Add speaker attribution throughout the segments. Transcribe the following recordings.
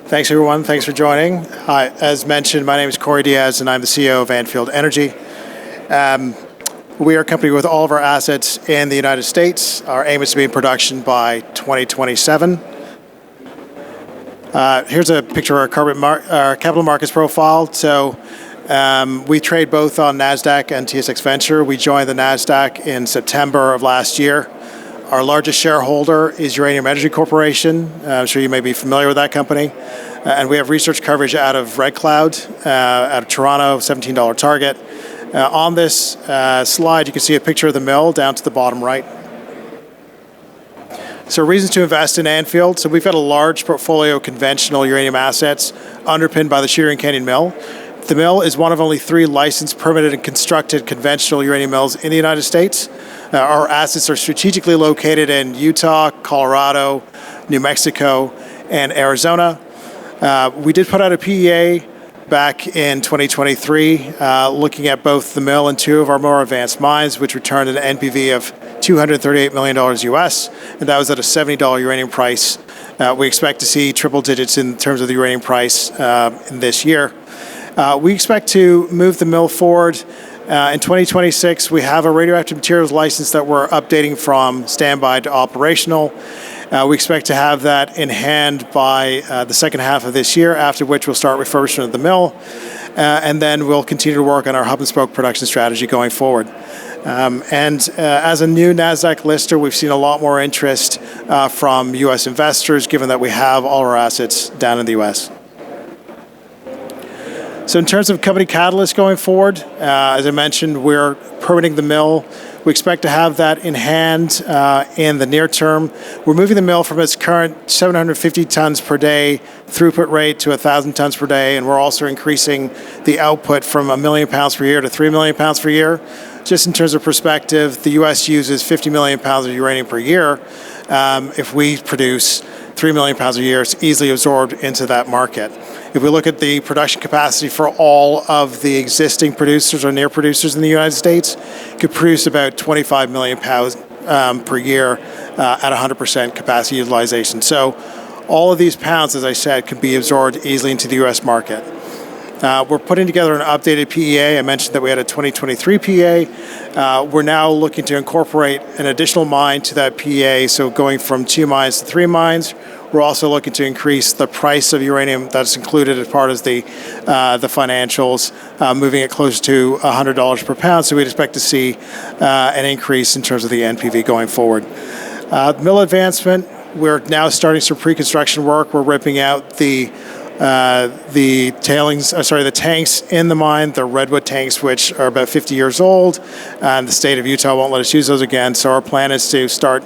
Speaker 1: Thanks, everyone. Thanks for joining. Hi, as mentioned, my name is Corey Diaz, and I'm the CEO of Anfield Energy. We are a company with all of our assets in the United States. Our aim is to be in production by 2027. Here's a picture of our capital markets profile. So we trade both on NASDAQ and TSX Venture. We joined the NASDAQ in September of last year. Our largest shareholder is Uranium Energy Corporation. I'm sure you may be familiar with that company. And we have research coverage out of VRIC out of Toronto, $17 target. On this slide, you can see a picture of the mill down to the bottom right. So reasons to invest in Anfield. So we've got a large portfolio of conventional uranium assets underpinned by the Shooter Canyon Mill. The mill is one of only 3 licensed, permitted, and constructed conventional uranium mills in the United States. Our assets are strategically located in Utah, Colorado, New Mexico, and Arizona. We did put out a PEA back in 2023, looking at both the mill and 2 of our more advanced mines, which returned an NPV of $238 million US, and that was at a $70 uranium price. We expect to see triple digits in terms of the uranium price in this year. We expect to move the mill forward. In 2026, we have a radioactive materials license that we're updating from standby to operational. We expect to have that in hand by the second half of this year, after which we'll start refurbishment of the mill, and then we'll continue to work on our hub and spoke production strategy going forward. As a new NASDAQ lister, we've seen a lot more interest from U.S. investors, given that we have all our assets down in the U.S. So in terms of company catalysts going forward, as I mentioned, we're permitting the mill. We expect to have that in hand in the near term. We're moving the mill from its current 750 tons per day throughput rate to 1,000 tons per day, and we're also increasing the output from 1 million pounds per year to 3 million pounds per year. Just in terms of perspective, the U.S. uses 50 million pounds of uranium per year. If we produce 3 million pounds a year, it's easily absorbed into that market. If we look at the production capacity for all of the existing producers or near producers in the United States, could produce about 25 million pounds per year at 100% capacity utilization. So all of these pounds, as I said, can be absorbed easily into the U.S. market. We're putting together an updated PEA. I mentioned that we had a 2023 PEA. We're now looking to incorporate an additional mine to that PEA, so going from 2 mines to 3 mines. We're also looking to increase the price of uranium that's included as part of the financials, moving it close to $100 per pound. So we'd expect to see an increase in terms of the NPV going forward. Mill advancement, we're now starting some pre-construction work. We're ripping out the tanks in the mine, the redwood tanks, which are about 50 years old, and the state of Utah won't let us use those again. So our plan is to start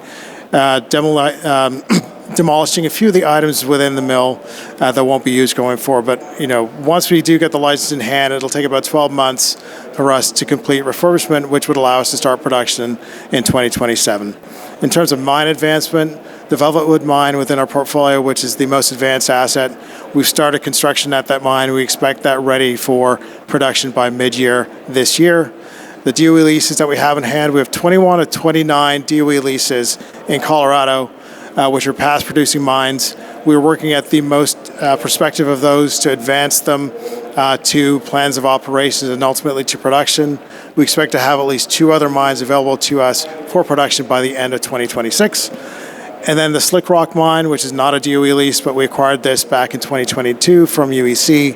Speaker 1: demolishing a few of the items within the mill that won't be used going forward. But once we do get the license in hand, it'll take about 12 months for us to complete refurbishment, which would allow us to start production in 2027. In terms of mine advancement, the Velvetwood mine within our portfolio, which is the most advanced asset, we've started construction at that mine. We expect that ready for production by mid-year this year. The DOE leases that we have in hand, we have 21 of 29 DOE leases in Colorado, which are past producing mines. We're working at the most prospective of those to advance them to plans of operations and ultimately to production. We expect to have at least 2 other mines available to us for production by the end of 2026. And then the Slick Rock mine, which is not a DOE lease, but we acquired this back in 2022 from UEC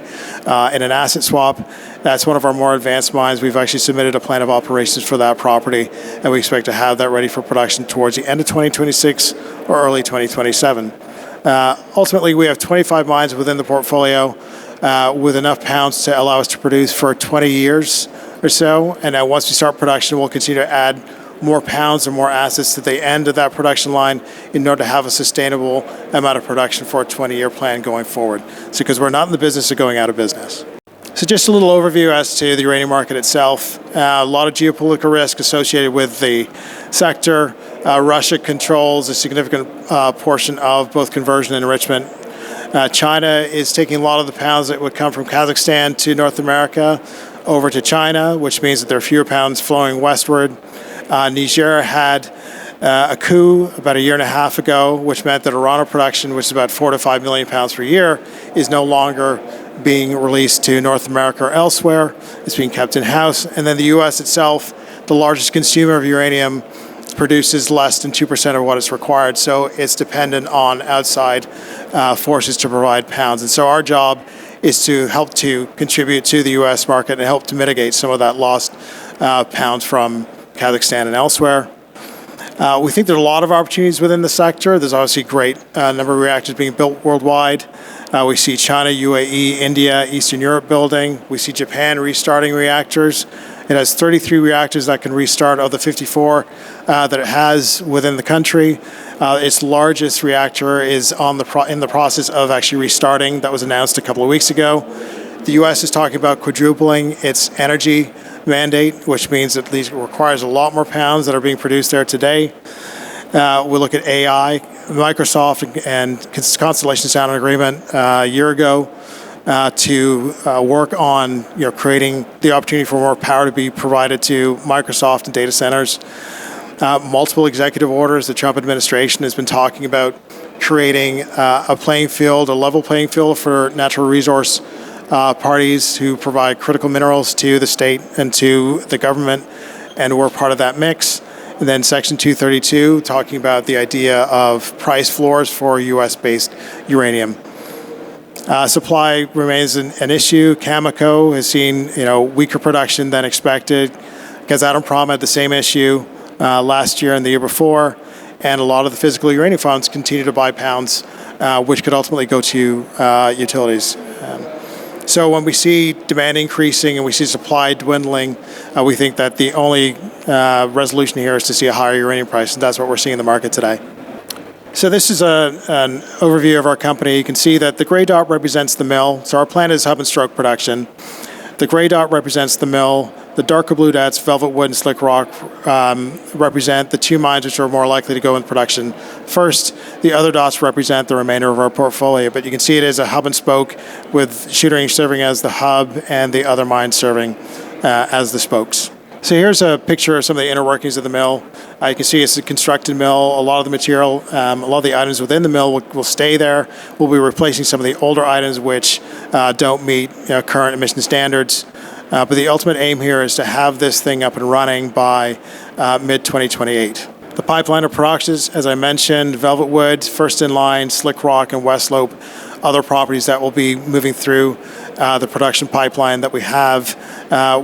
Speaker 1: in an asset swap. That's one of our more advanced mines. We've actually submitted a plan of operations for that property, and we expect to have that ready for production towards the end of 2026 or early 2027. Ultimately, we have 25 mines within the portfolio with enough pounds to allow us to produce for 20 years or so. And now once we start production, we'll continue to add more pounds or more assets to the end of that production line in order to have a sustainable amount of production for a 20-year plan going forward. So because we're not in the business of going out of business. So just a little overview as to the uranium market itself. A lot of geopolitical risk associated with the sector. Russia controls a significant portion of both conversion and enrichment. China is taking a lot of the pounds that would come from Kazakhstan to North America over to China, which means that there are fewer pounds flowing westward. Niger had A coup about a year and a half ago, which meant that Iranian production, which is about 4 to 5 million pounds per year, is no longer being released to North America or elsewhere. It's being kept in-house. And then the U.S. itself, the largest consumer of uranium, produces less than 2% of what is required. So it's dependent on outside forces to provide pounds. And so our job is to help to contribute to the U.S. market and help to mitigate some of that lost pounds from Kazakhstan and elsewhere. We think there are a lot of opportunities within the sector. There's obviously a great number of reactors being built worldwide. We see China, UAE, India, Eastern Europe building. We see Japan restarting reactors. It has 33 reactors that can restart of the 54 that it has within the country. Its largest reactor is in the process of actually restarting. That was announced a couple of weeks ago. The U.S. is talking about quadrupling its energy mandate, which means that these requires a lot more pounds that are being produced there today. We look at AI. Microsoft and Constellation signed an agreement a year ago to work on creating the opportunity for more power to be provided to Microsoft and data centers. Multiple executive orders. The Trump administration has been talking about creating a playing field, a level playing field for natural resource parties who provide critical minerals to the state and to the government, and we're part of that mix. And then Section 232, talking about the idea of price floors for U.S.-based uranium. Supply remains an issue. Cameco has seen weaker production than expected. Kazatomprom had the same issue last year and the year before, and a lot of the physical uranium funds continue to buy pounds, which could ultimately go to utilities. So when we see demand increasing and we see supply dwindling, we think that the only resolution here is to see a higher uranium price, and that's what we're seeing in the market today. So this is an overview of our company. You can see that the gray dot represents the mill. So our plant is hub and stroke production. The gray dot represents the mill. The darker blue dots, Velvet Wood and Slick Rock, represent the two mines which are more likely to go in production first. The other dots represent the remainder of our portfolio. But you can see it is a hub and spoke, with Shooter Range serving as the hub and the other mines serving as the spokes. So here's a picture of some of the inner workings of the mill. You can see it's a constructed mill. A lot of the material, a lot of the items within the mill will stay there. We'll be replacing some of the older items which don't meet current emission standards. But the ultimate aim here is to have this thing up and running by mid-2028. The pipeline of productions, as I mentioned, Velvet Wood, first in line, Slick Rock, and West Slope, other properties that will be moving through the production pipeline that we have,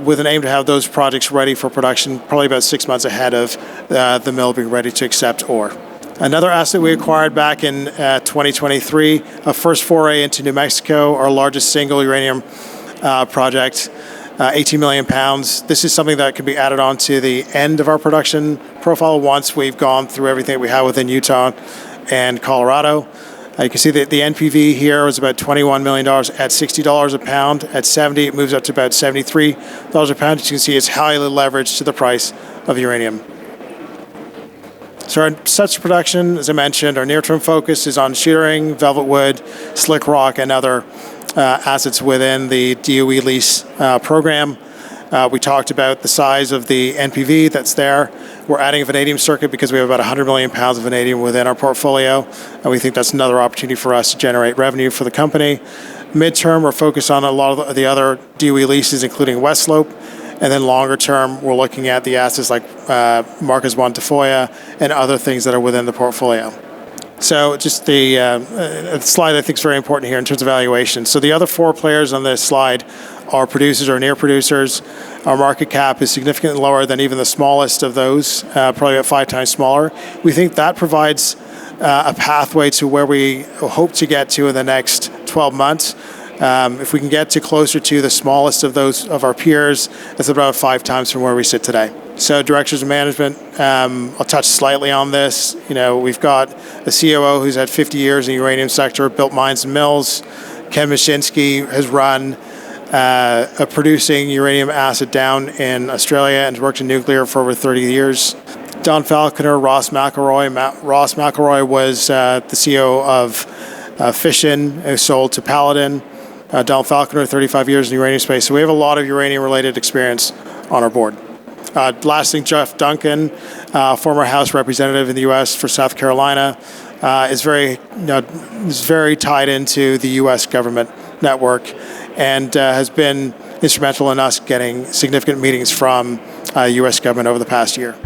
Speaker 1: with an aim to have those projects ready for production probably about 6 months ahead of the mill being ready to accept ore. Another asset we acquired back in 2023, a first foray into New Mexico, our largest single uranium project. 18 million pounds. This is something that can be added on to the end of our production profile once we've gone through everything we have within Utah and Colorado. You can see that the NPV here was about $21 million at $60 a pound. At 70, it moves up to about $73 a pound. As you can see, it's highly leveraged to the price of uranium. So our such production, as I mentioned, our near-term focus is on Shooter Ring, Velvet Wood, Slick Rock, and other assets within the DOE lease program. We talked about the size of the NPV that's there. We're adding a vanadium circuit because we have about 100 million pounds of vanadium within our portfolio, and we think that's another opportunity for us to generate revenue for the company. Midterm, we're focused on a lot of the other DOE leases, including West Slope, and then longer term, we're looking at the assets like Marcus 1 Tafoya and other things that are within the portfolio. So just the slide I think is very important here in terms of valuation. So the other four players on this slide are producers or near producers. Our market cap is significantly lower than even the smallest of those, probably about 5 times smaller. We think that provides a pathway to where we hope to get to in the next 12 months. If we can get to closer to the smallest of those of our peers, it's about 5 times from where we sit today. So directors of management, I'll touch slightly on this. We've got a COO who's had 50 years in the uranium sector, built mines and mills. Ken Mashinsky has run a producing uranium asset down in Australia and has worked in nuclear for over 30 years. Don Falconer, Ross McElroy. Ross McElroy was the CEO of Fission, who sold to Paladin. Don Falconer, 35 years in the uranium space. So we have a lot of uranium-related experience on our board. Last thing, Jeff Duncan, former House representative in the U.S. for South Carolina, is very tied into the U.S. government network, and has been instrumental in us getting significant meetings from the U.S. government over the past year.